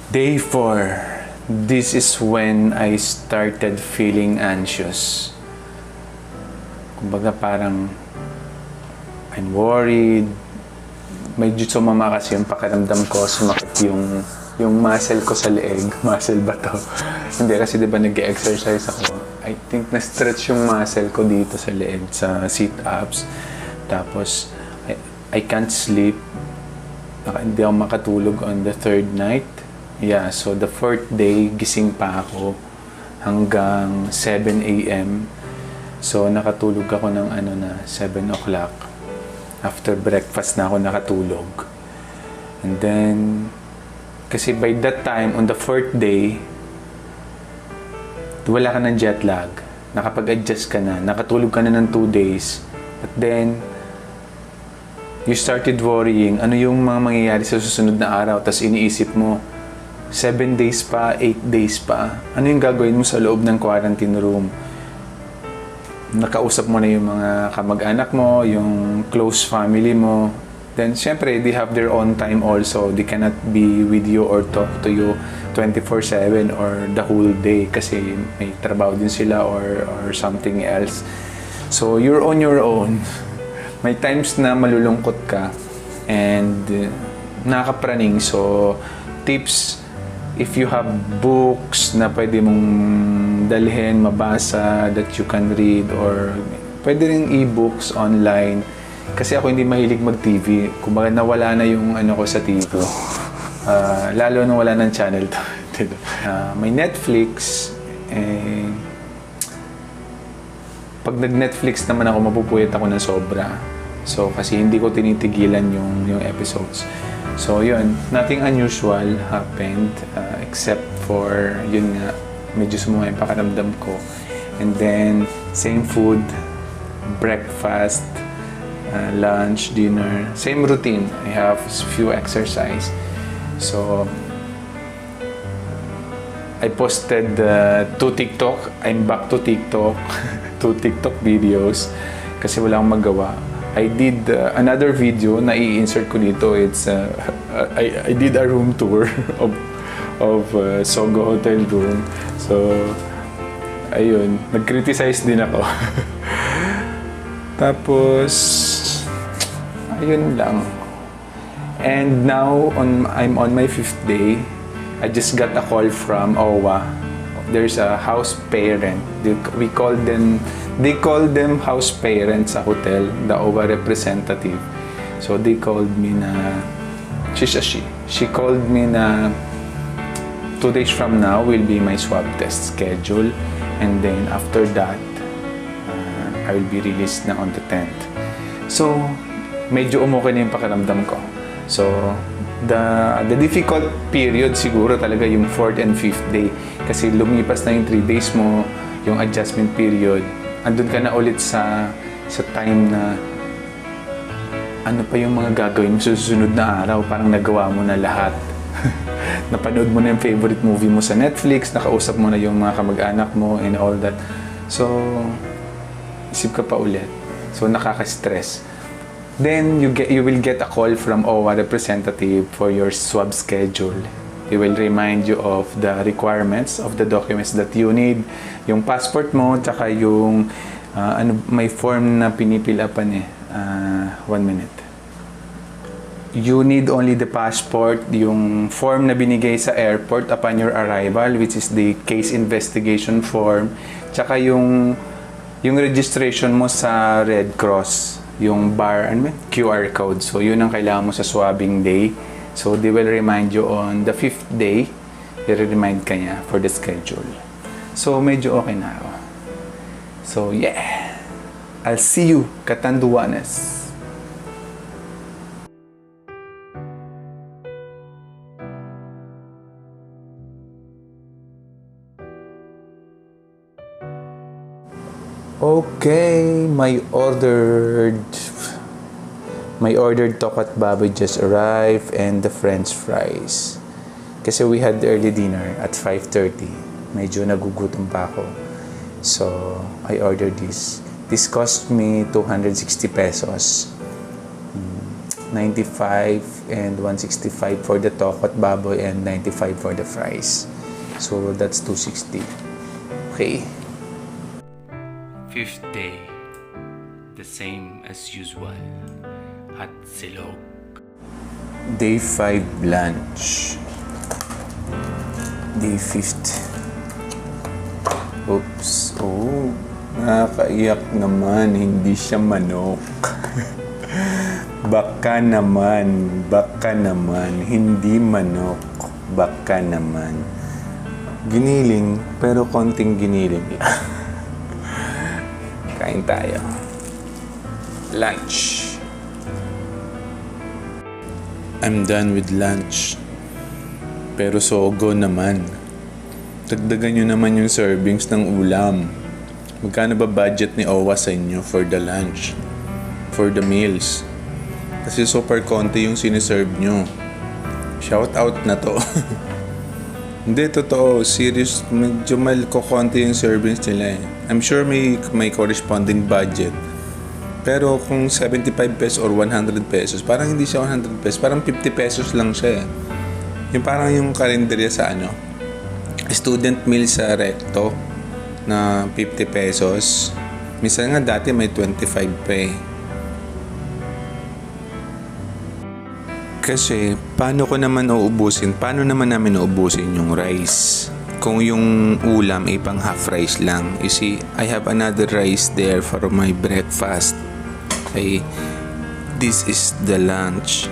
Day 4. This is when I started feeling anxious. Kumbaga parang I'm worried. Medyo sumama kasi yung pakiramdam ko. Sumakit yung muscle ko sa leeg. Muscle ba to? Hindi kasi diba nag-exercise ako. I think na-stretch yung muscle ko dito sa leeg, sa sit-ups. Tapos, I can't sleep. Hindi ako makatulog on the 3rd night. Yeah, so the 4th day, gising pa ako hanggang 7 a.m. So, nakatulog ako ng 7 o'clock. After breakfast na ako nakatulog. And then, kasi by that time, on the 4th day, wala ka ng jet lag. Nakapag-adjust ka na. Nakatulog ka na ng 2 days. But then, you started worrying. Ano yung mga mangyayari sa susunod na araw? Tapos iniisip mo, 7 days pa, 8 days pa. Ano yung gagawin mo sa loob ng quarantine room? Nakausap mo na yung mga kamag-anak mo, yung close family mo. Then, syempre, they have their own time also. They cannot be with you or talk to you 24/7 or the whole day kasi may trabaho din sila or something else. So, you're on your own. May times na malulungkot ka and nakakapraning. So, tips, if you have books na pwede mong dalhin, mabasa, that you can read, or pwede rin e-books online. Kasi ako hindi mahilig mag-TV. Kumbaga nawala na yung ko sa TV. Lalo nung wala ng channel to. May Netflix. Pag nag-Netflix naman ako, mapupuyat ako ng sobra. So, kasi hindi ko tinitigilan yung episodes. So, yun. Nothing unusual happened except for, yun nga, medyo sumama yung pakiramdam ko. And then, same food, breakfast, lunch, dinner, same routine. I have few exercise. So, I posted to TikTok. I'm back to TikTok. 2 TikTok videos kasi wala akong magawa. I did another video na i-insert ko dito. It's I did a room tour of Sogo hotel room. So ayun, nag-criticize din ako. Tapos ayun lang. And now I'm on my 5th day. I just got a call from OWA. There's a house parent. They call them house parents sa hotel, the OWA representative. So they called me na, she called me na 2 days from now will be my swab test schedule. And then after that, I will be released na on the 10th. So, medyo umukay na yung pakiramdam ko. So, the difficult period siguro talaga yung 4th and 5th day. Kasi lumipas na yung 3 days mo, yung adjustment period. Andun ka na ulit sa time na ano pa yung mga gagawin mo sa susunod na araw. Parang nagawa mo na lahat. Napanood mo na yung favorite movie mo sa Netflix, nakausap mo na yung mga kamag-anak mo and all that. So, isip ka pa ulit. So, nakaka-stress. Then, you will get a call from OWA representative for your swab schedule. They will remind you of the requirements of the documents that you need. Yung passport mo, tsaka yung may form na pinipilapan 1 minute. You need only the passport, yung form na binigay sa airport upon your arrival, which is the case investigation form, tsaka yung registration mo sa Red Cross, yung QR code. So, yun ang kailangan mo sa swabbing day. So, they will remind you on the 5th day, i-remind ka niya for the schedule. So, medyo okay na ako. So, yeah! I'll see you, Katanduanes! Okay, my ordered tokat baboy just arrived and the french fries. Kasi we had early dinner at 5:30. Medyo nagugutom pa ako. So, I ordered this. This cost me 260 pesos. 95 and 165 for the tokot baboy and 95 for the fries. So that's 260. Okay. Fifth day, the same as usual, at Silog. Day 5 lunch. Day 5th. Oops. Oh, nakakaiyak naman. Hindi siya manok. Baka naman. Hindi manok. Baka naman. Giniling, pero konting giniling lang. Kain tayo. Lunch. I'm done with lunch. Pero Sogo naman. Dagdagan nyo naman yung servings ng ulam. Magkano ba budget ni OWA sa inyo for the lunch? For the meals? Kasi super konti yung siniserve nyo. Shout out na to. Hindi, totoo. Serious, medyo konti yung servings nila eh. I'm sure may corresponding budget. Pero kung 75 pesos or 100 pesos, parang hindi siya 100 pesos. Parang 50 pesos lang siya eh. Yung parang yung karinderya sa student meal sa Recto na 50 pesos. Minsan nga dati may 25 pa eh. Kasi paano naman namin uubusin yung rice? Kung yung ulam ay pang half rice lang. You see, I have another rice there for my breakfast. Okay, this is the lunch.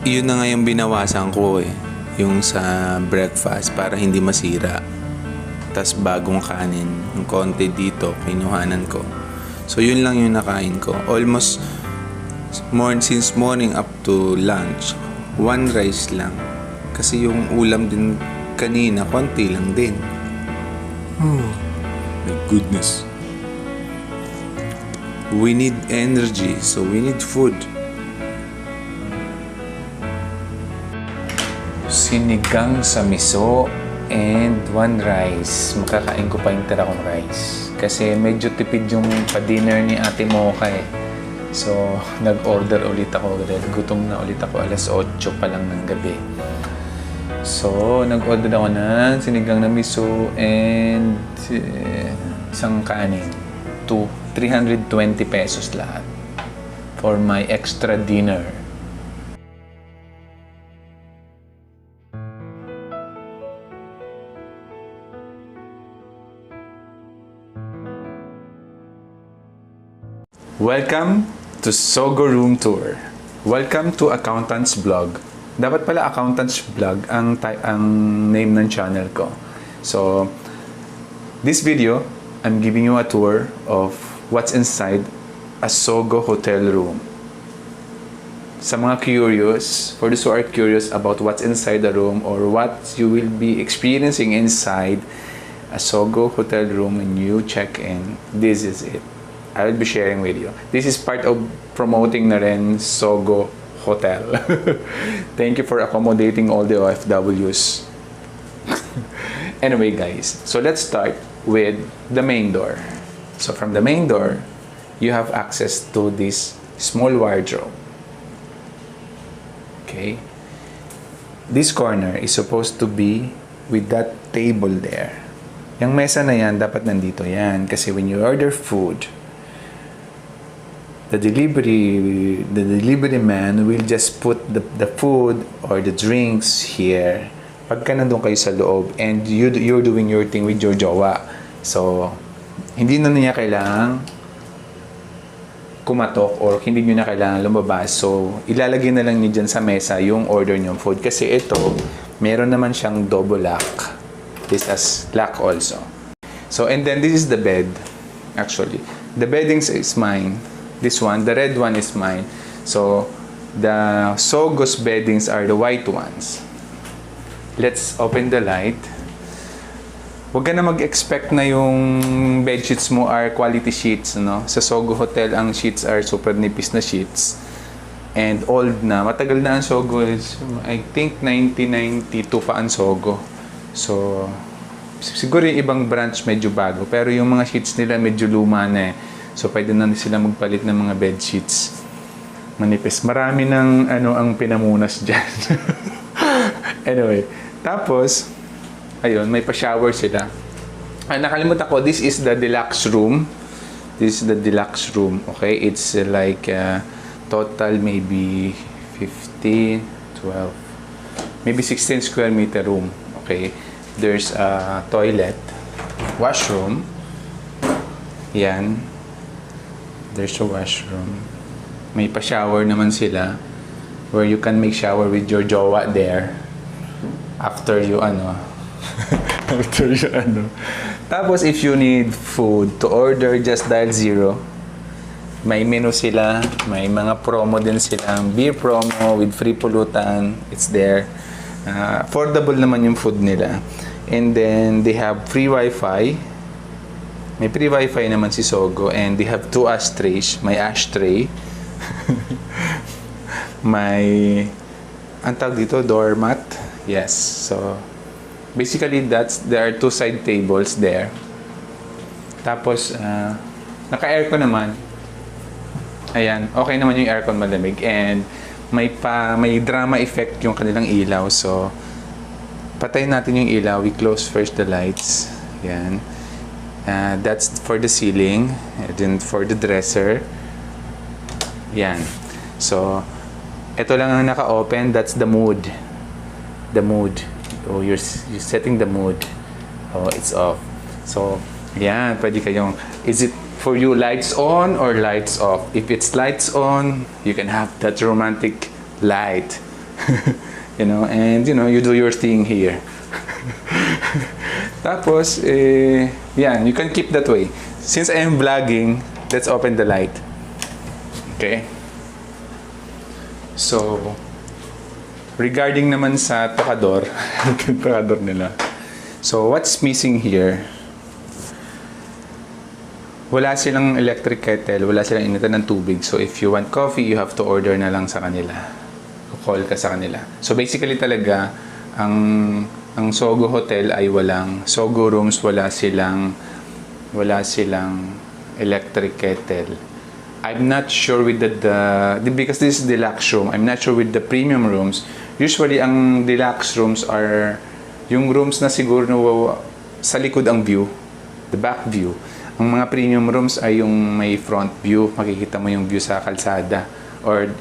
Yun na nga yung binawasan ko eh. Yung sa breakfast para hindi masira. Tas bagong kanin. Yung konti dito, kinuhanan ko. So yun lang yung nakain ko. Almost since morning up to lunch, one rice lang. Kasi yung ulam din kanina, konti lang din. Oh, my goodness. We need energy, so we need food. Sinigang sa miso and one rice. Makakain ko pa yung tira kong rice. Kasi medyo tipid yung pa-dinner ni Ate Mocha eh. So, nag-order ulit ako. Gutom na ulit ako. Alas 8 pa lang ng gabi. So, nag-order ako ng sinigang na miso and isang kanin. 320 pesos lahat for my extra dinner. Welcome to Sogo Room Tour. Welcome to Accountant's Vlog. Dapat pala Accountant's Vlog ang name ng channel ko. So, this video, I'm giving you a tour of what's inside a Sogo hotel room. Sa mga curious, for those who are curious about what's inside the room or what you will be experiencing inside a Sogo hotel room when you check in, this is it. I will be sharing with you. This is part of promoting na rin Sogo Hotel. Thank you for accommodating all the OFWs. Anyway guys, so let's start with the main door. So from the main door, you have access to this small wardrobe. Okay? This corner is supposed to be with that table there. Yung mesa na yan, dapat nandito yan. Kasi when you order food, the delivery man will just put the food or the drinks here pagka nandun kayo sa loob and you're doing your thing with your jowa. So, hindi na niya kailangang kumatok or hindi nyo na kailangan lumabas. So, ilalagay na lang niyo dyan sa mesa yung order nyong food. Kasi ito, meron naman siyang double lock. This has lock also. So, and then this is the bed. Actually, the beddings is mine. This one, the red one is mine. So, the Sogo's beddings are the white ones. Let's open the light. Huwag ka na mag-expect na yung bedsheets mo are quality sheets, no? Sa Sogo Hotel, ang sheets are super nipis na sheets. And old na. Matagal na ang Sogo. I think 1992 pa ang Sogo. So, siguro yung ibang branch medyo bago. Pero yung mga sheets nila medyo luma na eh. So, pwede na sila magpalit ng mga bedsheets. Manipis. Marami ng ano ang pinamunas dyan. Anyway, tapos, ayun, may pa-shower sila. Nakalimutan ko, this is the deluxe room. This is the deluxe room, okay? It's like total maybe 15, 12, maybe 16 square meter room, okay? There's a toilet, washroom. Yan. There's a washroom. May pa-shower naman sila where you can make shower with your jowa there after you after you Tapos if you need food to order, just dial 0. May menu sila, may mga promo din silang beer promo with free pulutan. It's there. Affordable naman yung food nila. And then they have free Wi-Fi. May free Wi-Fi naman si Sogo, and they have 2 ashtrays. May ashtray. May ang tawag dito, doormat. Yes. So basically there are 2 side tables there. Tapos naka-aircon naman. Ayan, okay naman yung aircon, malamig, and may drama effect yung kanilang ilaw. So patayin natin yung ilaw. We close first the lights. Yan. That's for the ceiling, and then for the dresser. Yan. So, ito lang ang naka-open. That's the mood. The mood. Oh, you're setting the mood. Oh, it's off. So, yan. Pwede kayong, is it for you lights on or lights off? If it's lights on, you can have that romantic light. And you do your thing here. Tapos, yan. You can keep that way. Since I am vlogging, let's open the light. Okay? So, regarding naman sa tokador, tokador nila. So, what's missing here? Wala silang electric kettle, wala silang initan ng tubig. So, if you want coffee, you have to order na lang sa kanila. Call ka sa kanila. So, basically talaga, ang Sogo Hotel ay Sogo rooms, wala silang electric kettle. I'm not sure with because this is deluxe room, I'm not sure with the premium rooms. Usually, ang deluxe rooms are yung rooms na siguro sa likod ang view, the back view. Ang mga premium rooms ay yung may front view, makikita mo yung view sa kalsada.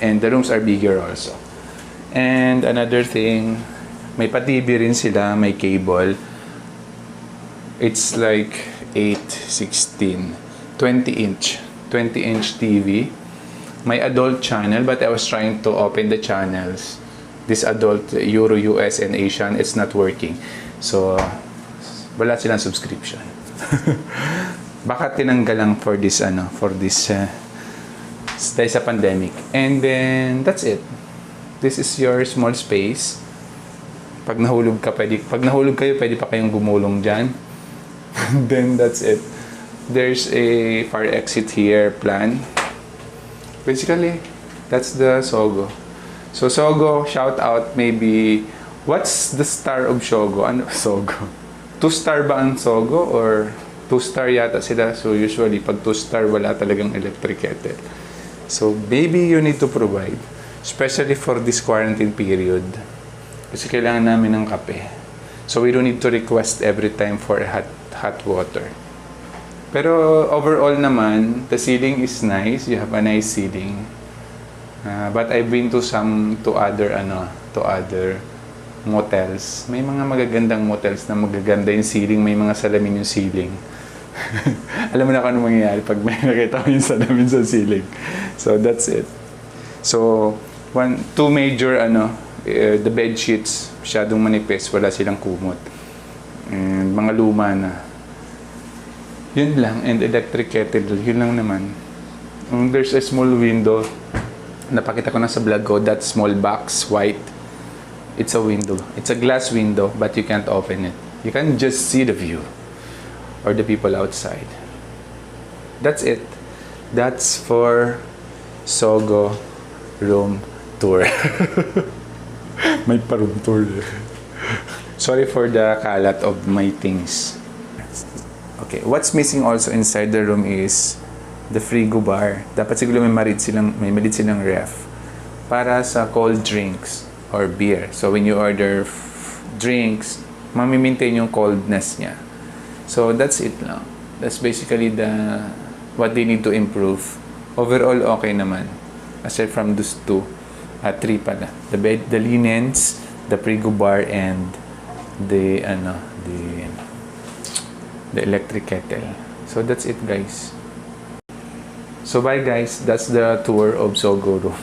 And the rooms are bigger also. And another thing, may pa-TV rin sila, may cable. It's like 8, 16, 20-inch TV. May adult channel, but I was trying to open the channels. This adult, Euro, US, and Asian, it's not working. So, wala silang subscription. Baka tinanggal lang for this dahil sa pandemic. And then, that's it. This is your small space. Pag nahulog kayo, pwede pa kayong gumulong dyan. Then, that's it. There's a fire exit here plan. Basically, that's the Sogo. So, Sogo, shout out maybe, what's the star of Sogo? Sogo? 2-star ba ang Sogo? Or 2-star yata sila? So, usually, pag 2-star, wala talagang electric kettle. So, maybe you need to provide. Especially for this quarantine period. Kasi kailangan namin ng kape. So, we don't need to request every time for hot water. Pero overall naman, the ceiling is nice. You have a nice ceiling. But I've been to other motels. May mga magagandang motels na magaganda yung ceiling, may mga salamin yung ceiling. Alam mo na kung ano mangyayari pag may nakita mo yung salamin sa ceiling. So that's it. So, 2 major the bed sheets, masyadong manipis, wala silang kumot. And mga luma na. Yun lang, and electric kettle, yun lang naman. There's a small window, napakita ko na sa vlog ko, that small box, white. It's a window. It's a glass window, but you can't open it. You can just see the view, or the people outside. That's it. That's for Sogo room tour. May pa-room tour. Sorry for the kalat of my things. Okay, what's missing also inside the room is the frigo bar. Dapat siguro may maliit silang ref para sa cold drinks or beer. So when you order drinks, mami-maintain yung coldness niya. So that's it lang. That's basically what they need to improve. Overall, okay naman. Aside from those two, three pala. The linens, the frigo bar, and the electric kettle. So that's it, guys. So bye, guys. That's the tour of Sogo.